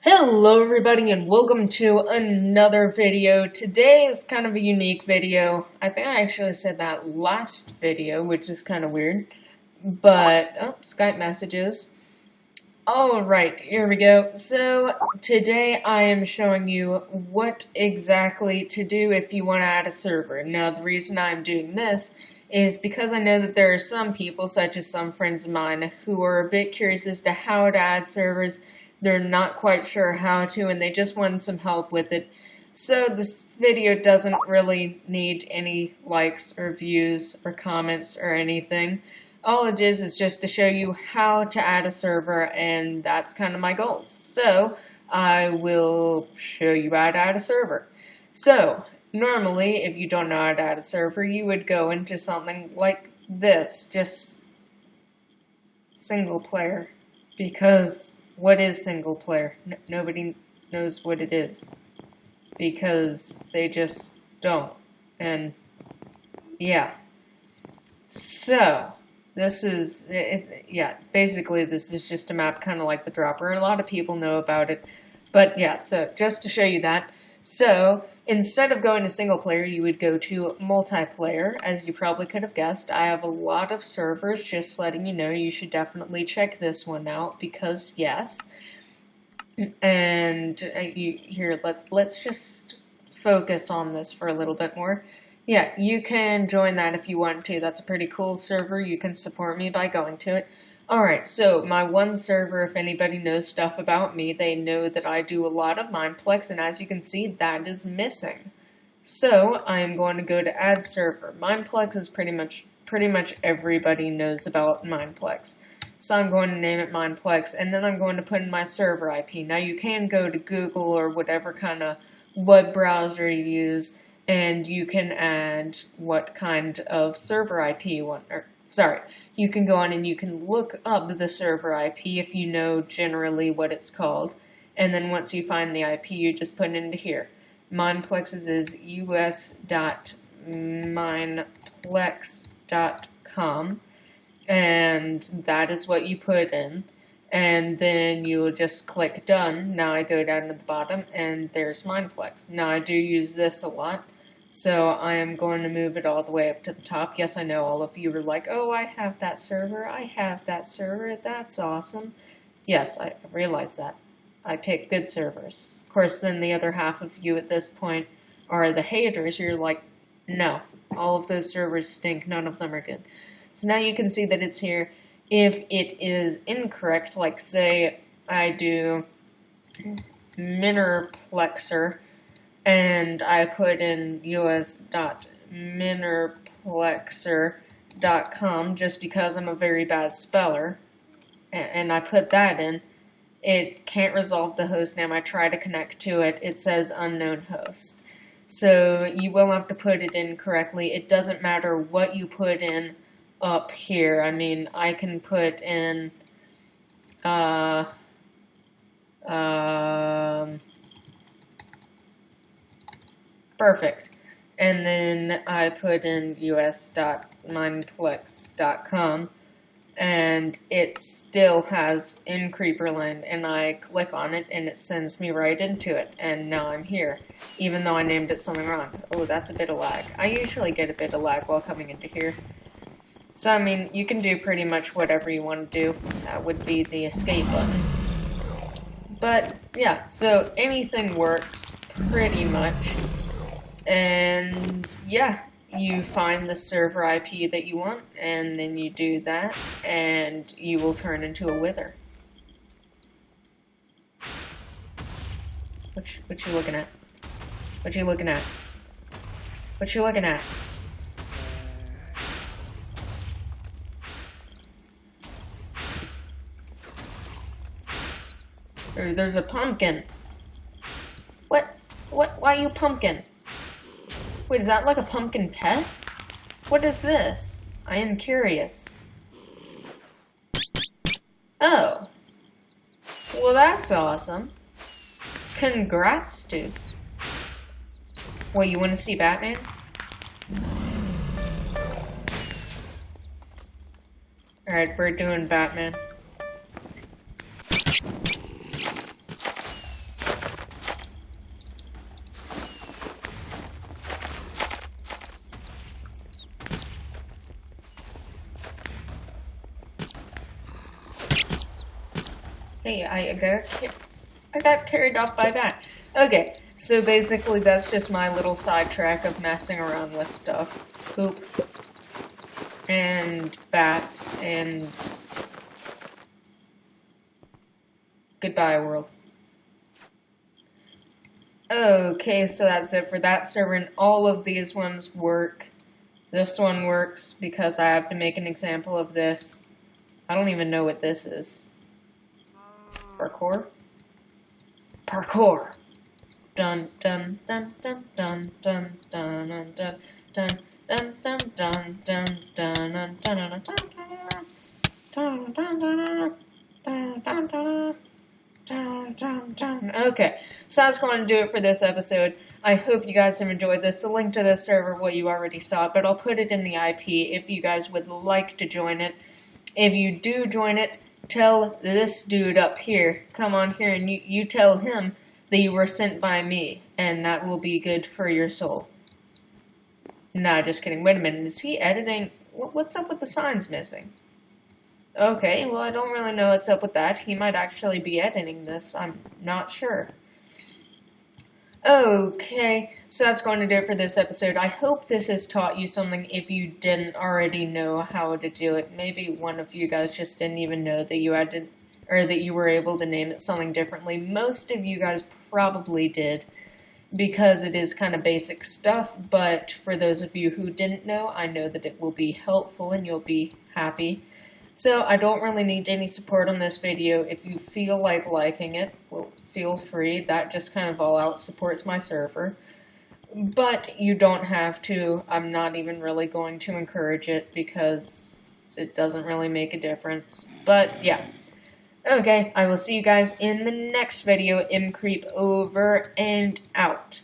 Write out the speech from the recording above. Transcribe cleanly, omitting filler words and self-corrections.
Hello everybody and welcome to another video. Today is kind of a unique video. I think I actually said that last video, which is kind of weird. But, Skype messages. Alright, here we go. So, today I am showing you what exactly to do if you want to add a server. Now, the reason I'm doing this is because I know that there are some people, such as some friends of mine, who are a bit curious as to how to add servers. They're not quite sure how to, and they just want some help with it. So this video doesn't really need any likes or views or comments or anything. All it is just to show you how to add a server, and that's kind of my goals. So I will show you how to add a server. So normally, if you don't know how to add a server, you would go into something like this, just single player, because what is single player? Nobody knows what it is because they just don't. And yeah, so this is basically this is just a map kind of like the Dropper. A lot of people know about it, but yeah, so just to show you that. So instead of going to single player, you would go to multiplayer, as you probably could have guessed. I have a lot of servers, just letting you know. You should definitely check this one out, because yes. And let's just focus on this for a little bit more. Yeah, you can join that if you want to. That's a pretty cool server. You can support me by going to it. Alright, so my one server, if anybody knows stuff about me, they know that I do a lot of Mineplex, and as you can see, that is missing. So, I am going to go to add server. Mineplex is pretty much everybody knows about Mineplex. So I'm going to name it Mineplex, and then I'm going to put in my server IP. Now you can go to Google or whatever kind of web browser you use, and you can add what kind of server IP you want, you can go on and you can look up the server IP if you know generally what it's called. And then once you find the IP, you just put it into here. Mineplex's is us.mineplex.com. And that is what you put in. And then you'll just click done. Now I go down to the bottom and there's Mineplex. Now I do use this a lot. So I am going to move it all the way up to the top. Yes, I know all of you are like, oh, I have that server, that's awesome. Yes, I realize that. I pick good servers. Of course, then the other half of you at this point are the haters. You're like, no, all of those servers stink, none of them are good. So now you can see that it's here. If it is incorrect, like say I do Minerplexer, and I put in us.minerplexer.com just because I'm a very bad speller, and I put that in, it can't resolve the host name. I try to connect to it, it says unknown host. So you will have to put it in correctly. It doesn't matter what you put in up here. I mean, I can put in, perfect. And then I put in us.mineplex.com, and it still has in Creeperland, and I click on it and it sends me right into it, and now I'm here, even though I named it something wrong. Oh, that's a bit of lag. I usually get a bit of lag while coming into here. So, I mean, you can do pretty much whatever you want to do. That would be the escape button. But, yeah, so anything works pretty much. And yeah, you find the server IP that you want, and then you do that, and you will turn into a wither. What you looking at? What you looking at? What you looking at? There's a pumpkin. What? Why you pumpkin? Wait, is that like a pumpkin pet? What is this? I am curious. Oh. Well, that's awesome. Congrats, dude. Wait, you want to see Batman? Alright, we're doing Batman. Hey, I got carried off by that. Okay, so basically that's just my little sidetrack of messing around with stuff. Poop. And bats, and goodbye, world. Okay, so that's it for that server, and all of these ones work. This one works because I have to make an example of this. I don't even know what this is. Parkour? Parkour! Dun dun dun dun dun dun dun dun dun dun dun dun dun dun dun dun dun. Okay, so that's going to do it for this episode. I hope you guys have enjoyed this. The link to this server, well, you already saw it, but I'll put it in the IP if you guys would like to join it. If you do join it, tell this dude up here, come on here, and you tell him that you were sent by me, and that will be good for your soul. Nah, just kidding. Wait a minute, is he editing? What's up with the signs missing? Okay, well, I don't really know what's up with that. He might actually be editing this. I'm not sure. Okay, so that's going to do it for this episode. I hope this has taught you something if you didn't already know how to do it. Maybe one of you guys just didn't even know that you had to, or that you were able to name it something differently. Most of you guys probably did, because it is kind of basic stuff, but for those of you who didn't know, I know that it will be helpful and you'll be happy. So I don't really need any support on this video. If you feel like liking it, well, feel free. That just kind of all out supports my server. But you don't have to. I'm not even really going to encourage it because it doesn't really make a difference. But yeah. Okay, I will see you guys in the next video. MCreep over and out.